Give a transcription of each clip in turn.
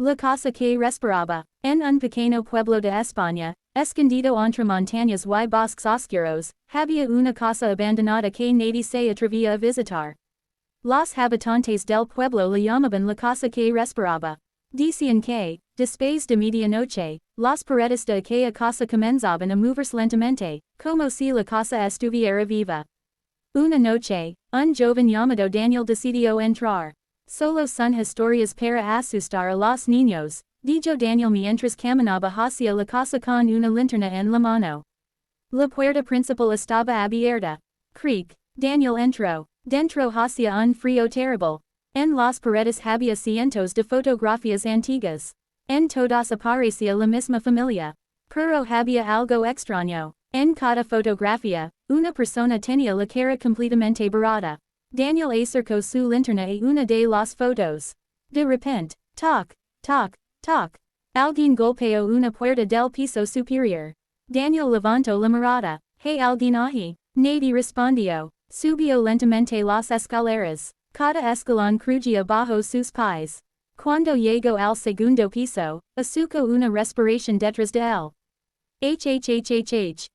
La casa que respiraba, en un pequeño pueblo de España, escondido entre montañas y bosques oscuros, había una casa abandonada que nadie se atrevía a visitar. Los habitantes del pueblo la llamaban la casa que respiraba. Decían que, después de medianoche, las paredes de aquella casa comenzaban a moverse lentamente, como si la casa estuviera viva. Una noche, un joven llamado Daniel decidió entrar. Solo son historias para asustar a los niños, dijo Daniel mientras caminaba hacia la casa con una linterna en la mano. La puerta principal estaba abierta. Creak. Daniel entró. Dentro hacia un frío terrible. En las paredes había cientos de fotografías antiguas. En todas aparecía la misma familia. Pero había algo extraño. En cada fotografía, una persona tenía la cara completamente barata. Daniel acercó su linterna a una de las fotos. De repente, toc, toc, toc. Alguien golpeó una puerta del piso superior. Daniel levantó la mirada. ¿Hay alguien ahí? Nadie respondió. Subió lentamente las escaleras. Cada escalón crujía bajo sus pies. Cuando llegó al segundo piso, escuchó una respiración detrás de él. Hhhhh.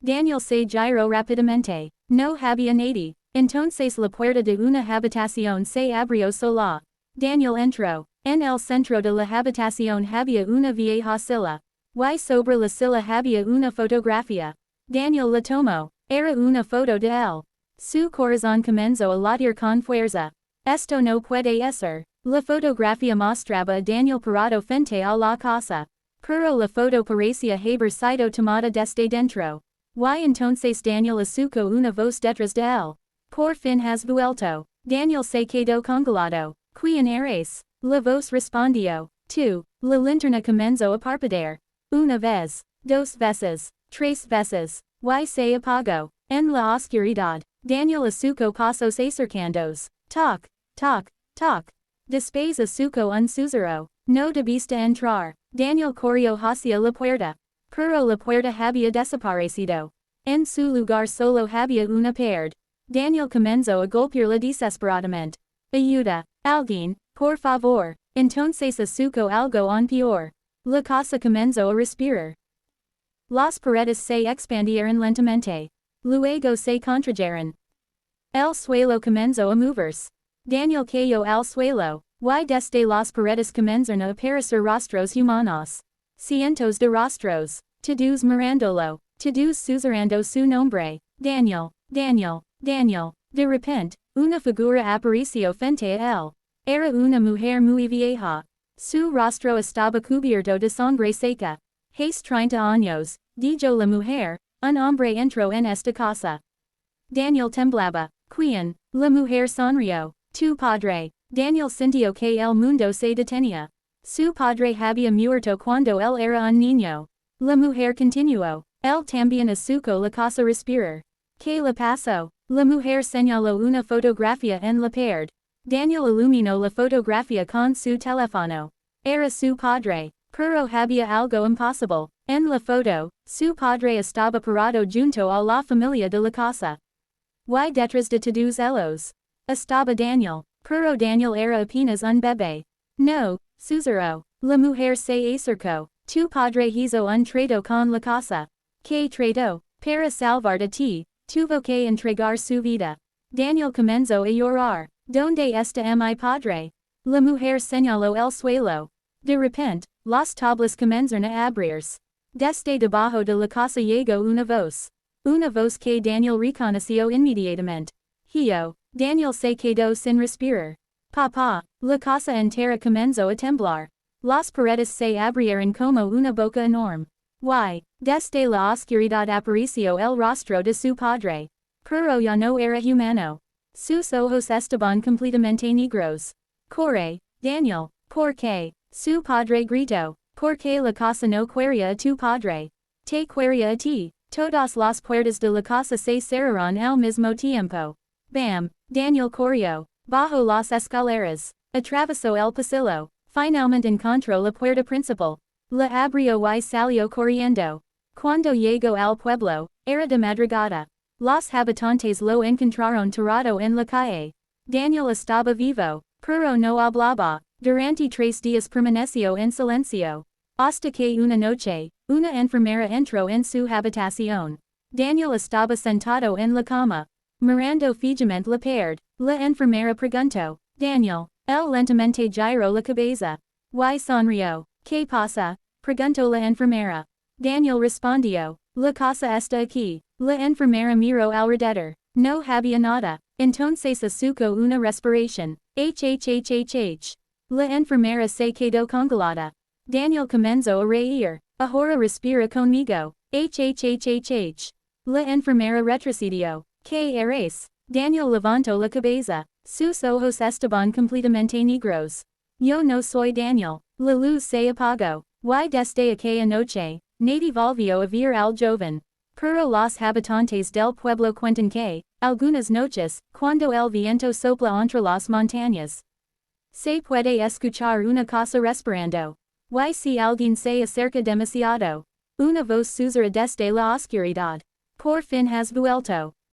Daniel se giró rápidamente. No había nadie. Entonces la puerta de una habitación se abrió sola. Daniel entró. En el centro de la habitación había una vieja silla. Y sobre la silla había una fotografía. Daniel la tomó. Era una foto de él. Su corazón comenzó a latir con fuerza. Esto no puede ser. La fotografía mostraba a Daniel parado frente a la casa. Pero la foto parecía haber sido tomada desde dentro. Y entonces Daniel escuchó una voz detrás de él. Por fin has vuelto. Daniel se quedó congelado. ¿Quién eres? La voz respondió. Tú. La linterna comenzó a parpadear. Una vez. Dos veces. Tres veces. Y se apagó. En la oscuridad, Daniel escuchó pasos acercándose. Toc, toc, toc. Después escuchó un susurro. No debiste entrar. Daniel corrió hacia la puerta. Pero la puerta había desaparecido. En su lugar solo había una pared. Daniel comenzó a golpearla desesperadamente. Ayuda. Alguien, por favor. Entonces escuchó algo aún peor. La casa comenzó a respirar. Las paredes se expandieron lentamente. Luego se contrajeron. El suelo comenzó a moverse. Daniel cayó al suelo. Y desde las paredes comenzaron a aparecer rostros humanos. Cientos de rostros. Todos mirándolo. Todos susurrando su nombre. Daniel, Daniel, Daniel. De repente, una figura apareció frente a él. Era una mujer muy vieja. Su rostro estaba cubierto de sangre seca. Hace 30 años, dijo la mujer, un hombre entró en esta casa. Daniel temblaba. ¿Quién? La mujer sonrió. Tu padre. Daniel sintió que el mundo se detenía. Su padre había muerto cuando él era un niño. La mujer continuó. Él también escuchó la casa respirar. ¿Qué le pasó? La mujer señaló una fotografía en la pared. Daniel iluminó la fotografía con su teléfono. Era su padre. Pero había algo imposible. En la foto, su padre estaba parado junto a la familia de la casa. Y detrás de todos ellos estaba Daniel. Pero Daniel era apenas un bebé. No, susurró. La mujer se acercó. Tu padre hizo un trato con la casa. ¿Qué trato? Para salvar a ti, tuvo que entregar su vida. Daniel comenzó a llorar. ¿Dónde está mi padre? La mujer señaló el suelo. De repente, las tablas comenzaron a abrirse. Desde debajo de la casa llegó una voz. Una voz que Daniel reconoció inmediatamente. Hio. Daniel se quedó sin respirar. Papá. La casa entera comenzó a temblar. Las paredes se abrieron como una boca enorme. Y, desde la oscuridad apareció el rostro de su padre. Pero ya no era humano. Sus ojos estaban completamente negros. Corre, Daniel. ¿Por qué? Su padre gritó. Porque la casa no quería a tu padre. Te quería a ti. Todas las puertas de la casa se cerraron al mismo tiempo. Bam. Daniel corrió. Bajo las escaleras. Atravesó el pasillo. Finalmente encontró la puerta principal. La abrió y salió corriendo. Cuando llegó al pueblo, era de madrugada. Los habitantes lo encontraron tirado en la calle. Daniel estaba vivo, pero no hablaba. Durante 3 días permaneció en silencio. Hasta que una noche, una enfermera entró en su habitación. Daniel estaba sentado en la cama, mirando fijamente la pared. La enfermera preguntó, Daniel. Él lentamente giró la cabeza. Y sonrió. ¿Qué pasa? Preguntó la enfermera. Daniel respondió, la casa está aquí. La enfermera miró alrededor. No había nada. Entonces asuco una respiración. Hhhhh. La enfermera se quedó congelada. Daniel comenzó a reír. Ahora respira conmigo. Hhhhh. La enfermera retrocedió. ¿Qué eres? Daniel levantó la cabeza. Sus ojos estaban completamente negros. Yo no soy Daniel. La luz se apagó. Y desde aquella noche, nadie volvió a ver al joven. Pero los habitantes del pueblo cuentan que, algunas noches, cuando el viento sopla entre las montañas, se puede escuchar una cosa respirando. Y si alguien se acerca demasiado, una voz susurra desde la oscuridad. Por fin has vuelto.